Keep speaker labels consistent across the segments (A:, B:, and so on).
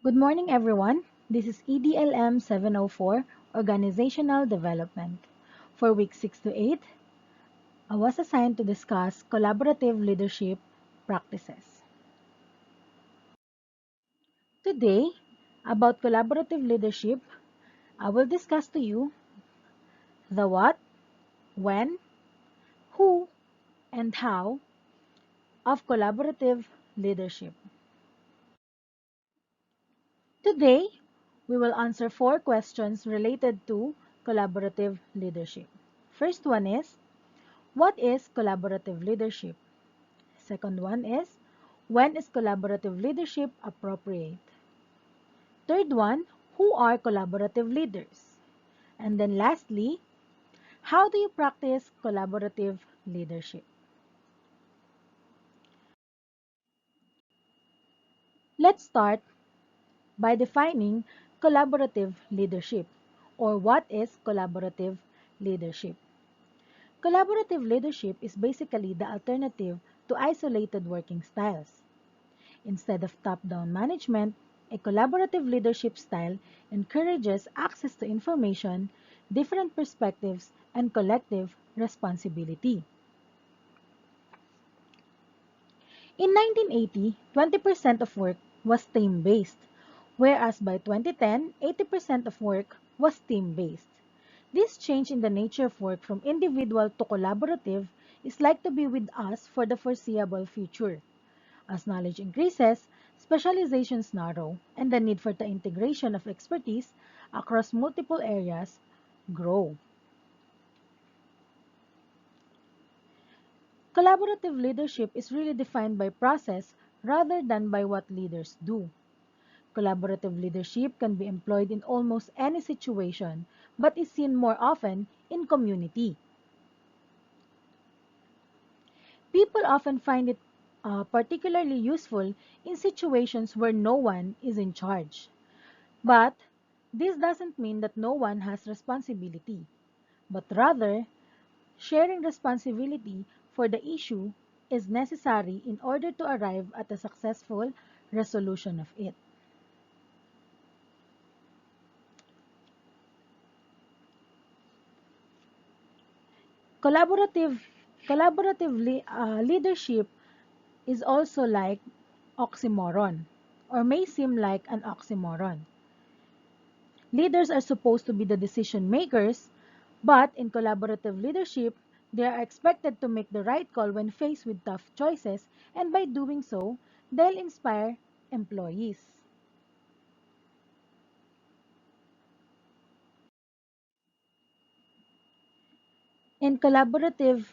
A: Good morning, everyone. This is EDLM704, Organizational Development. For week 6 to 8, I was assigned to discuss collaborative leadership practices. Today, about collaborative leadership, I will discuss to you the what, when, who, and how of collaborative leadership. Today, we will answer 4 questions related to collaborative leadership. First one is, what is collaborative leadership? Second one is, when is collaborative leadership appropriate? Third one, who are collaborative leaders? And then lastly, how do you practice collaborative leadership? Let's start by defining collaborative leadership, or what is collaborative leadership. Collaborative leadership is basically the alternative to isolated working styles. Instead of top-down management, a collaborative leadership style encourages access to information, different perspectives, and collective responsibility. In 1980, 20% of work was team-based, whereas by 2010, 80% of work was team-based. This change in the nature of work from individual to collaborative is likely to be with us for the foreseeable future. As knowledge increases, specializations narrow, and the need for the integration of expertise across multiple areas grow. Collaborative leadership is really defined by process rather than by what leaders do. Collaborative leadership can be employed in almost any situation, but is seen more often in community. People often find it particularly useful in situations where no one is in charge. But this doesn't mean that no one has responsibility, but rather, sharing responsibility for the issue is necessary in order to arrive at a successful resolution of it. Collaborative, collaborative leadership is also like oxymoron, or may seem like an oxymoron. Leaders are supposed to be the decision makers, but in collaborative leadership, they are expected to make the right call when faced with tough choices, and by doing so, they'll inspire employees. In collaborative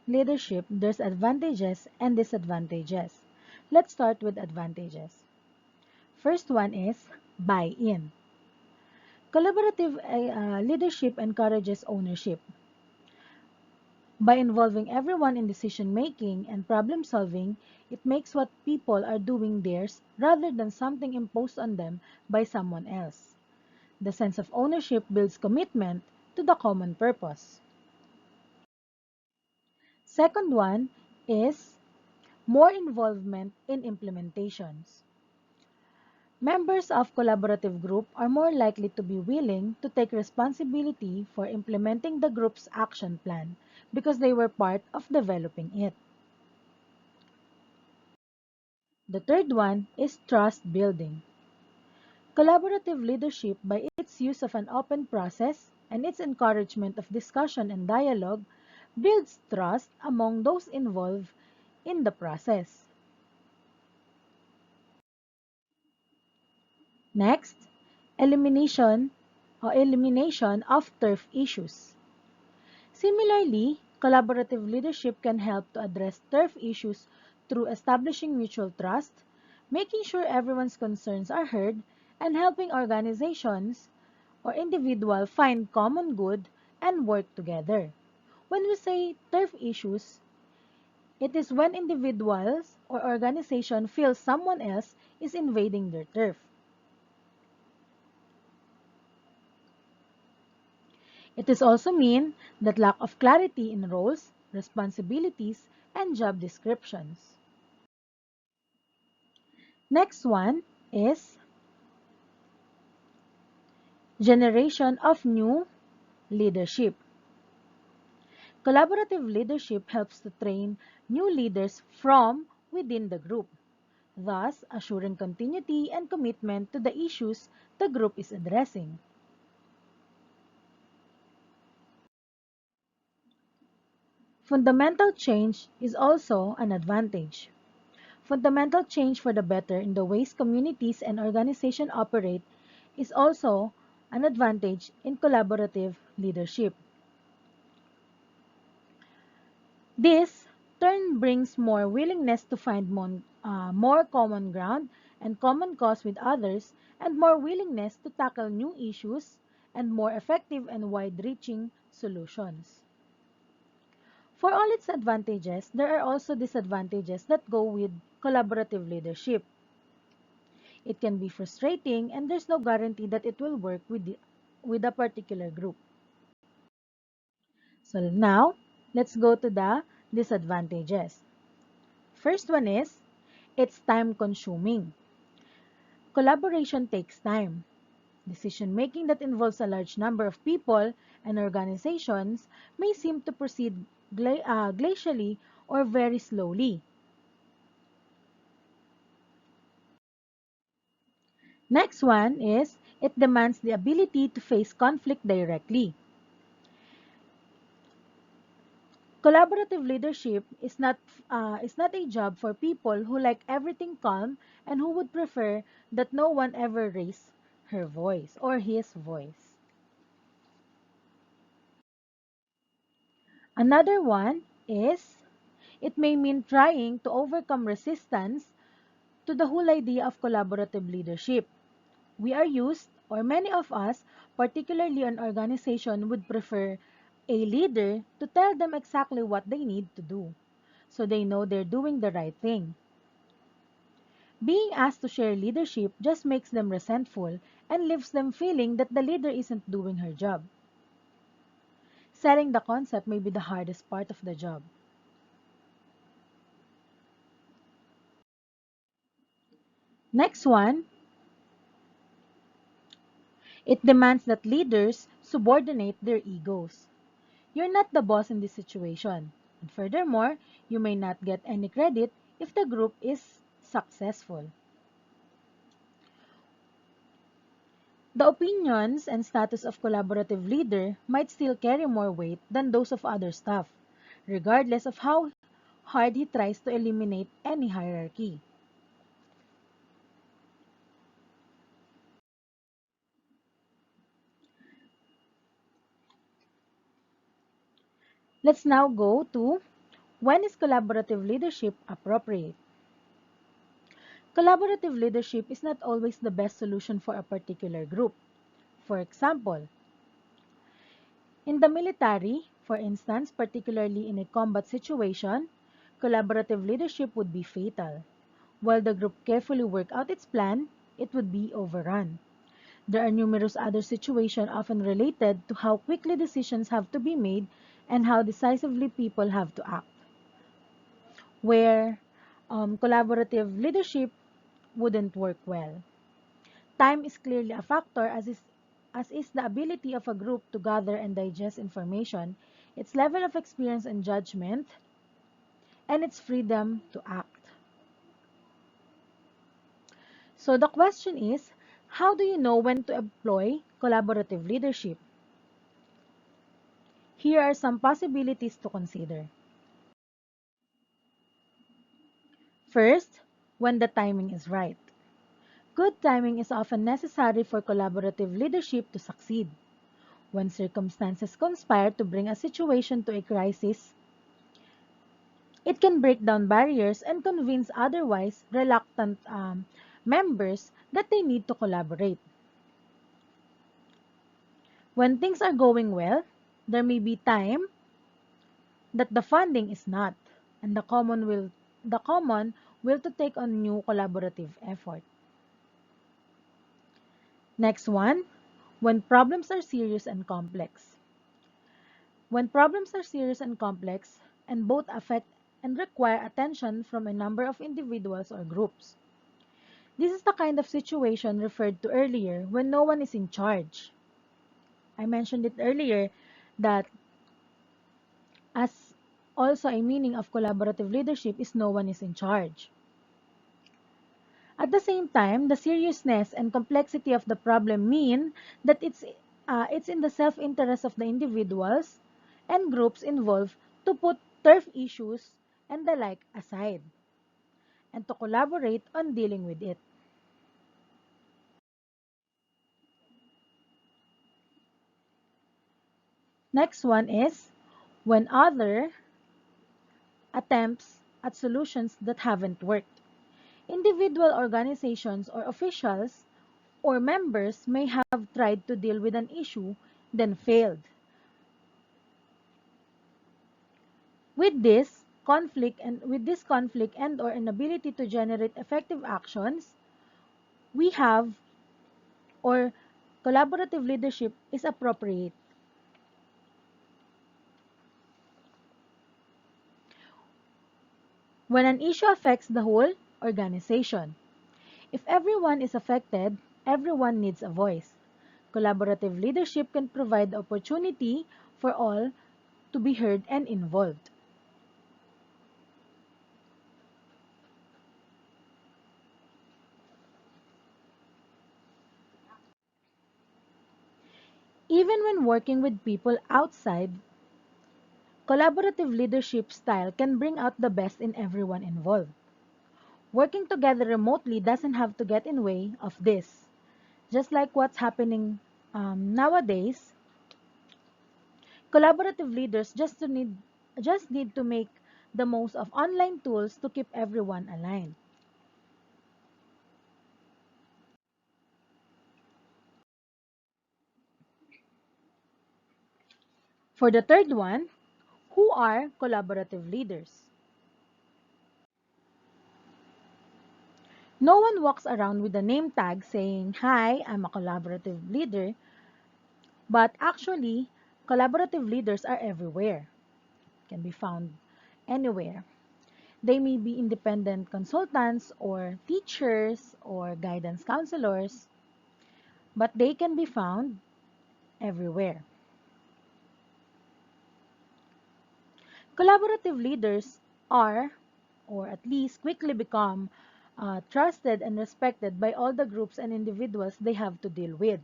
A: leadership, there's advantages and disadvantages. Let's start with advantages. First one is buy-in. Collaborative leadership encourages ownership. By involving everyone in decision making and problem solving, it makes what people are doing theirs rather than something imposed on them by someone else. The sense of ownership builds commitment to the common purpose. Second one is more involvement in implementations. Members of collaborative group are more likely to be willing to take responsibility for implementing the group's action plan because they were part of developing it. The third one is trust building. Collaborative leadership, by its use of an open process and its encouragement of discussion and dialogue, builds trust among those involved in the process. Next, elimination of turf issues. Similarly, collaborative leadership can help to address turf issues through establishing mutual trust, making sure everyone's concerns are heard, and helping organizations or individuals find common good and work together. When we say turf issues, it is when individuals or organization feel someone else is invading their turf. It is also mean that lack of clarity in roles, responsibilities, and job descriptions. Next one is Generation of new leadership. Collaborative leadership helps to train new leaders from within the group, thus assuring continuity and commitment to the issues the group is addressing. Fundamental change is also an advantage. Fundamental change for the better in the ways communities and organizations operate is also an advantage in collaborative leadership. This turn brings more willingness to find more common ground and common cause with others, and more willingness to tackle new issues and more effective and wide-reaching solutions. For all its advantages, there are also disadvantages that go with collaborative leadership. It can be frustrating, and there's no guarantee that it will work with a particular group. So now, let's go to the disadvantages. First one is, it's time consuming. Collaboration takes time. Decision making that involves a large number of people and organizations may seem to proceed glacially or very slowly. Next one is, it demands the ability to face conflict directly. Collaborative leadership is not a job for people who like everything calm and who would prefer that no one ever raise her voice or his voice. Another one is, it may mean trying to overcome resistance to the whole idea of collaborative leadership. We are used, or many of us, particularly an organization, would prefer a leader to tell them exactly what they need to do, so they know they're doing the right thing. Being asked to share leadership just makes them resentful and leaves them feeling that the leader isn't doing her job. Selling the concept may be the hardest part of the job. Next one, it demands that leaders subordinate their egos. You're not the boss in this situation. And furthermore, you may not get any credit if the group is successful. The opinions and status of collaborative leader might still carry more weight than those of other staff, regardless of how hard he tries to eliminate any hierarchy. Let's now go to, when is collaborative leadership appropriate? Collaborative leadership is not always the best solution for a particular group. For example, in the military, for instance, particularly in a combat situation, collaborative leadership would be fatal. While the group carefully worked out its plan, it would be overrun. There are numerous other situations often related to how quickly decisions have to be made and how decisively people have to act, where collaborative leadership wouldn't work well. Time is clearly a factor, as is the ability of a group to gather and digest information, its level of experience and judgment, and its freedom to act. So the question is, how do you know when to employ collaborative leadership? Here are some possibilities to consider. First, when the timing is right. Good timing is often necessary for collaborative leadership to succeed. When circumstances conspire to bring a situation to a crisis, it can break down barriers and convince otherwise reluctant members that they need to collaborate. When things are going well, there may be time that the funding is not, and the common will to take on new collaborative effort. Next one, when problems are serious and complex. When problems are serious and complex and both affect and require attention from a number of individuals or groups. This is the kind of situation referred to earlier when no one is in charge. I mentioned it earlier that as also a meaning of collaborative leadership is no one is in charge. At the same time, the seriousness and complexity of the problem mean that it's in the self-interest of the individuals and groups involved to put turf issues and the like aside and to collaborate on dealing with it. Next one is when other attempts at solutions that haven't worked. Individual organizations or officials or members may have tried to deal with an issue, then failed. With this conflict and or inability to generate effective actions, we have or collaborative leadership is appropriate. When an issue affects the whole organization. If everyone is affected, everyone needs a voice. Collaborative leadership can provide the opportunity for all to be heard and involved. Even when working with people outside, collaborative leadership style can bring out the best in everyone involved. Working together remotely doesn't have to get in way of this. Just like what's happening nowadays, collaborative leaders just need to make the most of online tools to keep everyone aligned. For the third one, who are collaborative leaders? No one walks around with a name tag saying, "Hi, I'm a collaborative leader," but actually, collaborative leaders are everywhere, can be found anywhere. They may be independent consultants or teachers or guidance counselors, but they can be found everywhere. Collaborative leaders are, or at least quickly become, trusted and respected by all the groups and individuals they have to deal with.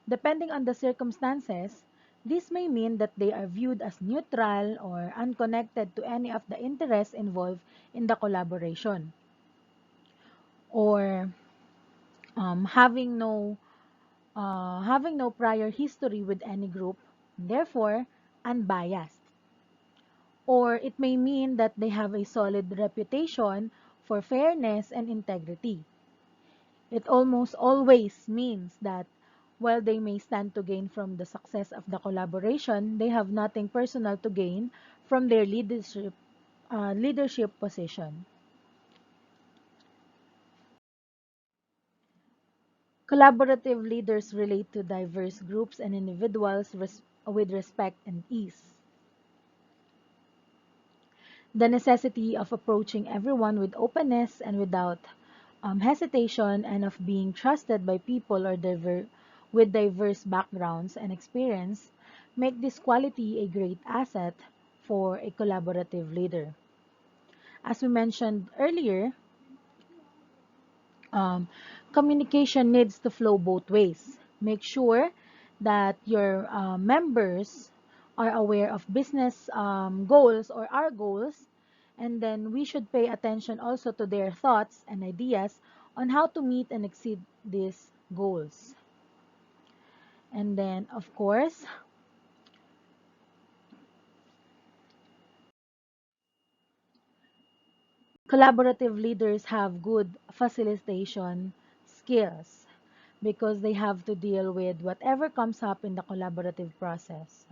A: Depending on the circumstances, this may mean that they are viewed as neutral or unconnected to any of the interests involved in the collaboration, or having no prior history with any group, therefore unbiased. Or it may mean that they have a solid reputation for fairness and integrity. It almost always means that while they may stand to gain from the success of the collaboration, they have nothing personal to gain from their leadership position. Collaborative leaders relate to diverse groups and individuals with respect and ease. The necessity of approaching everyone with openness and without hesitation and of being trusted by people with diverse backgrounds and experience make this quality a great asset for a collaborative leader. As we mentioned earlier, um, communication needs to flow both ways. Make sure that your members are aware of business goals or our goals, and then we should pay attention also to their thoughts and ideas on how to meet and exceed these goals. And then, of course, collaborative leaders have good facilitation skills because they have to deal with whatever comes up in the collaborative process.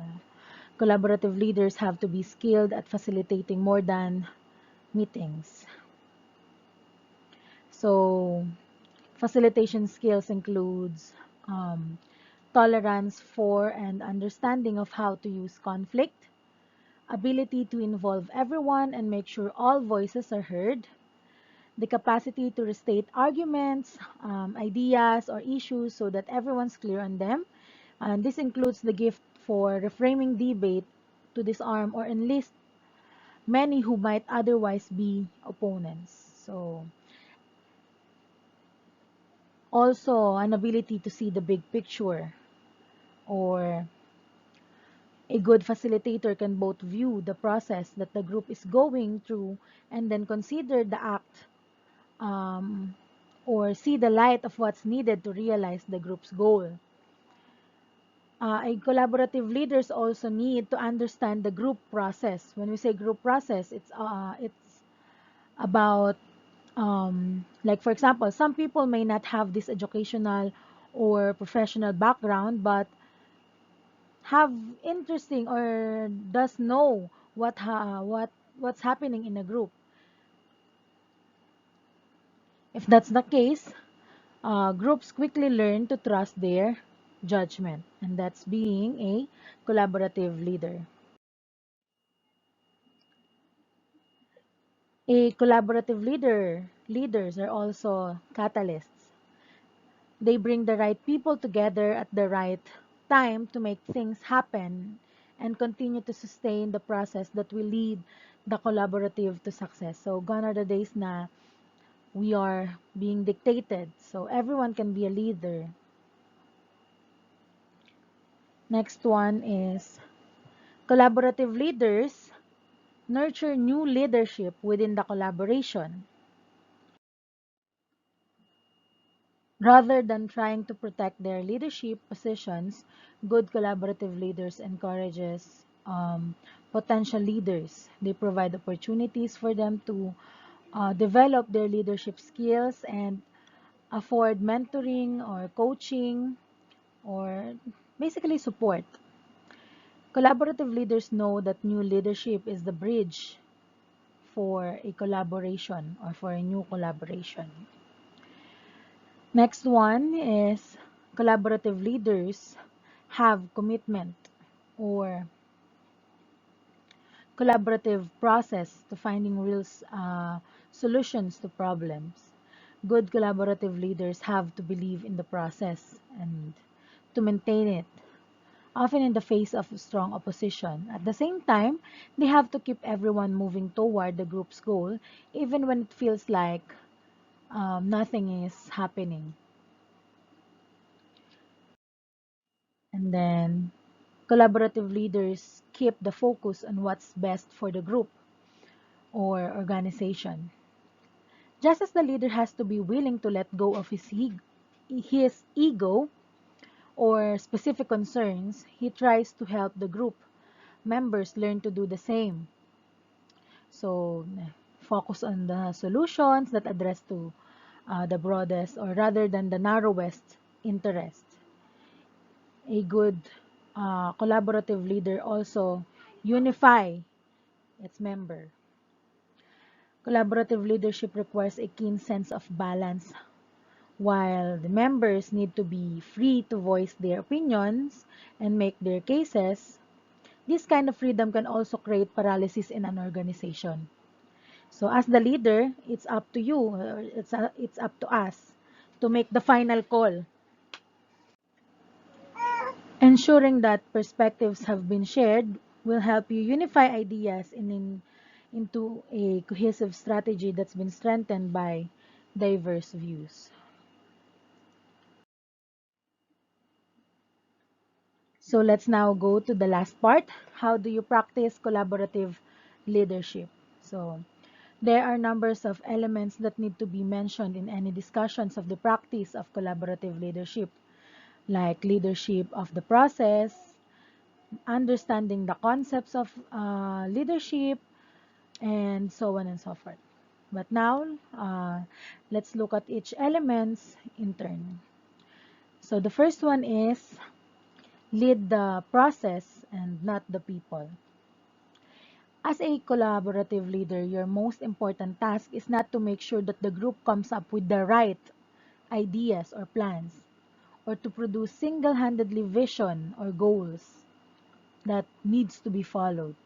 A: Collaborative leaders have to be skilled at facilitating more than meetings. So, facilitation skills includes um, tolerance for and understanding of how to use conflict, ability to involve everyone and make sure all voices are heard, the capacity to restate arguments, ideas, or issues so that everyone's clear on them, And this includes the gift for reframing debate to disarm or enlist many who might otherwise be opponents. So, also an ability to see the big picture, or a good facilitator can both view the process that the group is going through and then consider the act, um, or see the light of what's needed to realize the group's goal. A collaborative leaders also need to understand the group process. When we say group process, it's about, like for example, some people may not have this educational or professional background, but have interesting or does know what's happening in a group. If that's the case, groups quickly learn to trust their judgment, and that's being a collaborative leader. A collaborative leaders are also catalysts. They bring the right people together at the right time to make things happen and continue to sustain the process that will lead the collaborative to success. So gone are the days na we are being dictated. So everyone can be a leader. Next one is collaborative leaders nurture new leadership within the collaboration. Rather than trying to protect their leadership positions, good collaborative leaders encourages potential leaders. They provide opportunities for them to develop their leadership skills and afford mentoring or coaching or basically support. Collaborative leaders know that new leadership is the bridge for a collaboration or for a new collaboration. Next one is collaborative leaders have commitment or collaborative process to finding real solutions to problems. Good collaborative leaders have to believe in the process and to maintain it, often in the face of strong opposition. At the same time, they have to keep everyone moving toward the group's goal, even when it feels like nothing is happening. And then collaborative leaders keep the focus on what's best for the group or organization. Just as the leader has to be willing to let go of his ego or specific concerns, he tries to help the group members learn to do the same. So, focus on the solutions that address to the broadest or rather than the narrowest interest. A good collaborative leader also unify its member. Collaborative leadership requires a keen sense of balance. While the members need to be free to voice their opinions and make their cases, this kind of freedom can also create paralysis in an organization. So as the leader, it's up to you, it's up to us to make the final call, ensuring that perspectives have been shared will help you unify ideas into a cohesive strategy that's been strengthened by diverse views. So let's now go to the last part. How do you practice collaborative leadership? So there are numbers of elements that need to be mentioned in any discussions of the practice of collaborative leadership, like leadership of the process, understanding the concepts of leadership, and so on and so forth. But now, let's look at each elements in turn. So the first one is lead the process and not the people. As a collaborative leader, your most important task is not to make sure that the group comes up with the right ideas or plans, or to produce single-handedly vision or goals that needs to be followed.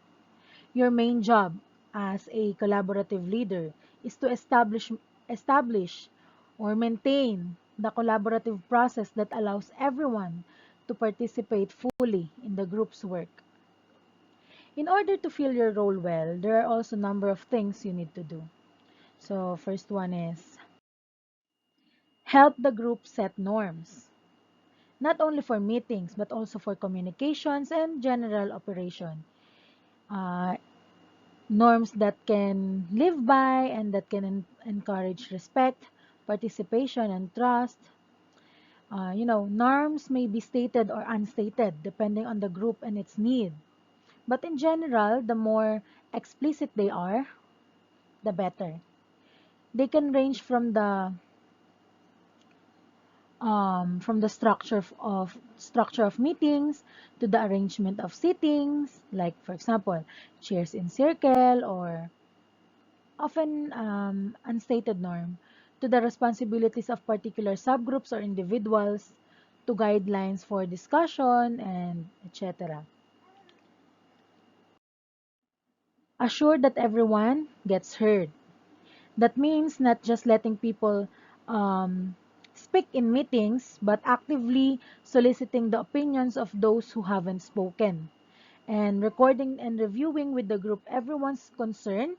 A: Your main job as a collaborative leader is to establish or maintain the collaborative process that allows everyone to participate fully in the group's work. In order to fill your role well, there are also a number of things you need to do. So, first one is help the group set norms, not only for meetings but also for communications and general operation. Uh, Norms that can live by and that can encourage respect, participation, and trust. Norms may be stated or unstated depending on the group and its need. But in general, the more explicit they are, the better. They can range from the structure of meetings to the arrangement of sittings, like for example, chairs in circle or often unstated norm, to the responsibilities of particular subgroups or individuals, to guidelines for discussion, and etc. Assure that everyone gets heard. That means not just letting people um, speak in meetings, but actively soliciting the opinions of those who haven't spoken, and recording and reviewing with the group everyone's concern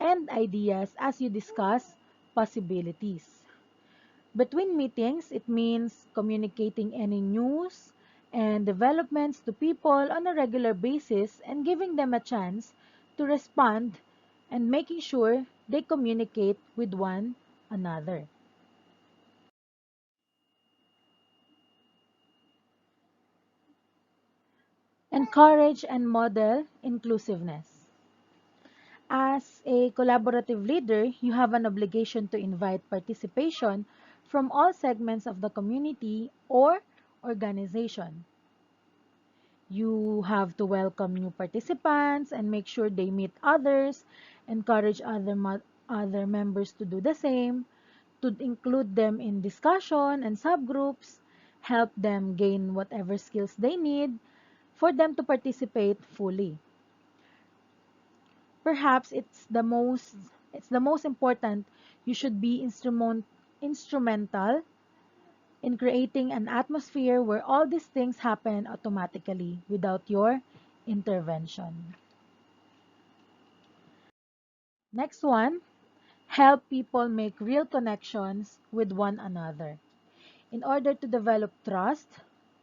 A: and ideas as you discuss possibilities. Between meetings, it means communicating any news and developments to people on a regular basis and giving them a chance to respond and making sure they communicate with one another. Encourage and model inclusiveness. As a collaborative leader, you have an obligation to invite participation from all segments of the community or organization. You have to welcome new participants and make sure they meet others, encourage other members to do the same, to include them in discussion and subgroups, help them gain whatever skills they need for them to participate fully. Perhaps it's the most important. You should be instrumental in creating an atmosphere where all these things happen automatically without your intervention. Next one, help people make real connections with one another. In order to develop trust,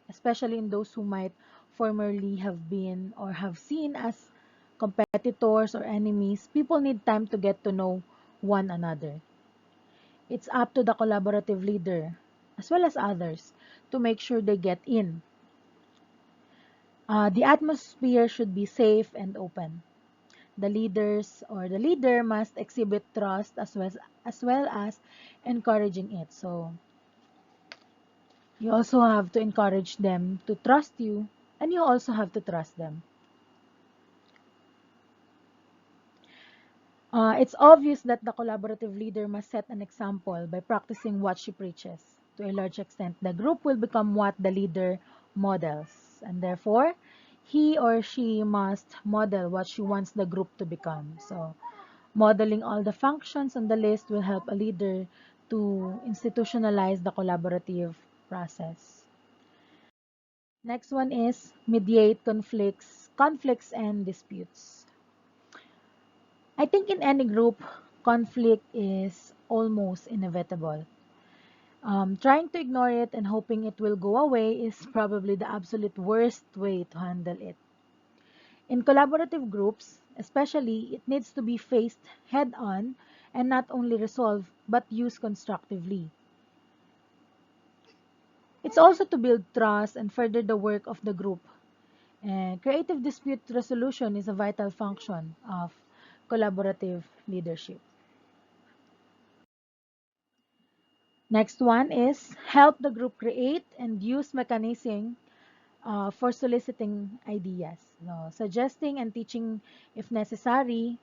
A: especially in those who might formerly have been or have seen as competitors or enemies, people need time to get to know one another. It's up to the collaborative leader, as well as others, to make sure they get in. The atmosphere should be safe and open. The leader must exhibit trust as well as encouraging it. So you also have to encourage them to trust you, and you also have to trust them. It's obvious that the collaborative leader must set an example by practicing what she preaches. To a large extent, the group will become what the leader models, and therefore, he or she must model what she wants the group to become. So, modeling all the functions on the list will help a leader to institutionalize the collaborative process. Next one is mediate conflicts and disputes. I think in any group, conflict is almost inevitable. Trying to ignore it and hoping it will go away is probably the absolute worst way to handle it. In collaborative groups, especially, it needs to be faced head on and not only resolved but used constructively. It's also to build trust and further the work of the group. And creative dispute resolution is a vital function of collaborative leadership. Next one is help the group create and use mechanism for soliciting ideas. No, suggesting and teaching, if necessary,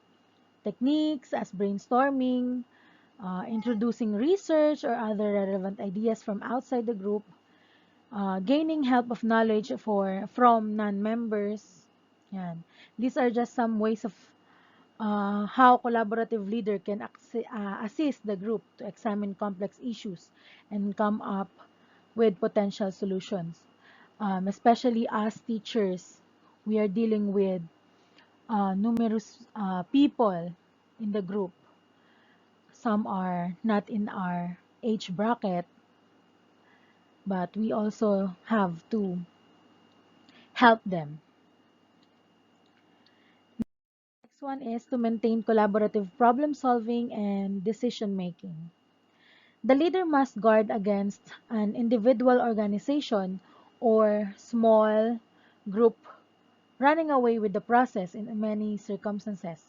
A: techniques as brainstorming, introducing research or other relevant ideas from outside the group, gaining help of knowledge from non-members. Yan. These are just some ways of how collaborative leader can assist the group to examine complex issues and come up with potential solutions. especially as teachers. We are dealing with numerous people in the group. Some are not in our age bracket, but we also have to help them. Next one is to maintain collaborative problem solving and decision making. The leader must guard against an individual organization or small group running away with the process in many circumstances.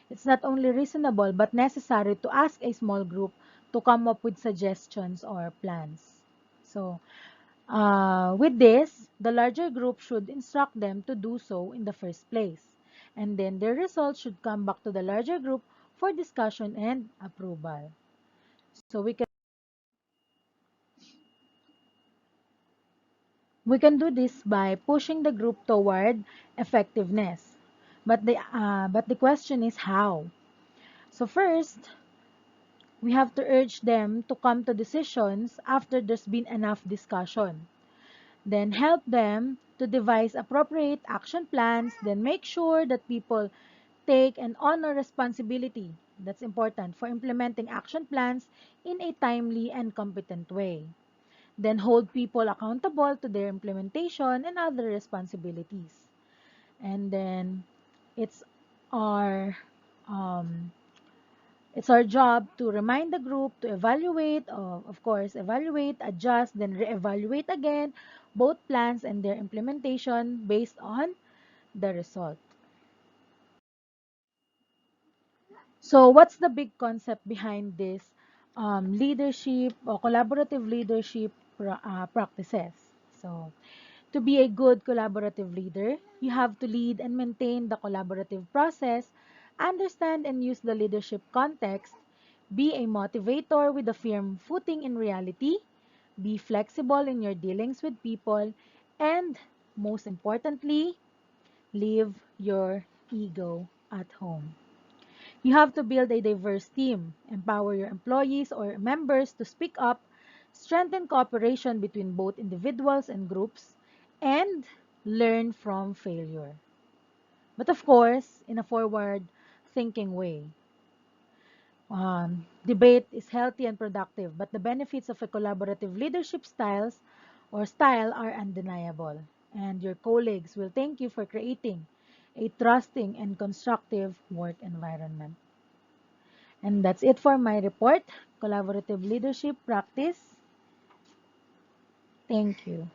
A: It's not only reasonable but necessary to ask a small group to come up with suggestions or plans. So, with this, the larger group should instruct them to do so in the first place. And then their results should come back to the larger group for discussion and approval. So we can do this by pushing the group toward effectiveness. But the question is how. So first, we have to urge them to come to decisions after there's been enough discussion. Then help them to devise appropriate action plans. Then make sure that people take and honor responsibility. That's important for implementing action plans in a timely and competent way. Then hold people accountable to their implementation and other responsibilities. And then it's our um, it's our job to remind the group to evaluate, of course, evaluate, adjust, then reevaluate again both plans and their implementation based on the result. So, what's the big concept behind this leadership or collaborative leadership practices? So, to be a good collaborative leader, you have to lead and maintain the collaborative process, understand and use the leadership context, be a motivator with a firm footing in reality, be flexible in your dealings with people, and most importantly, leave your ego at home. You have to build a diverse team, empower your employees or members to speak up, strengthen cooperation between both individuals and groups, and learn from failure. But of course, in a forward thinking way. Debate is healthy and productive, but the benefits of a collaborative leadership style are undeniable. And your colleagues will thank you for creating a trusting and constructive work environment. And that's it for my report, Collaborative Leadership Practice. Thank you.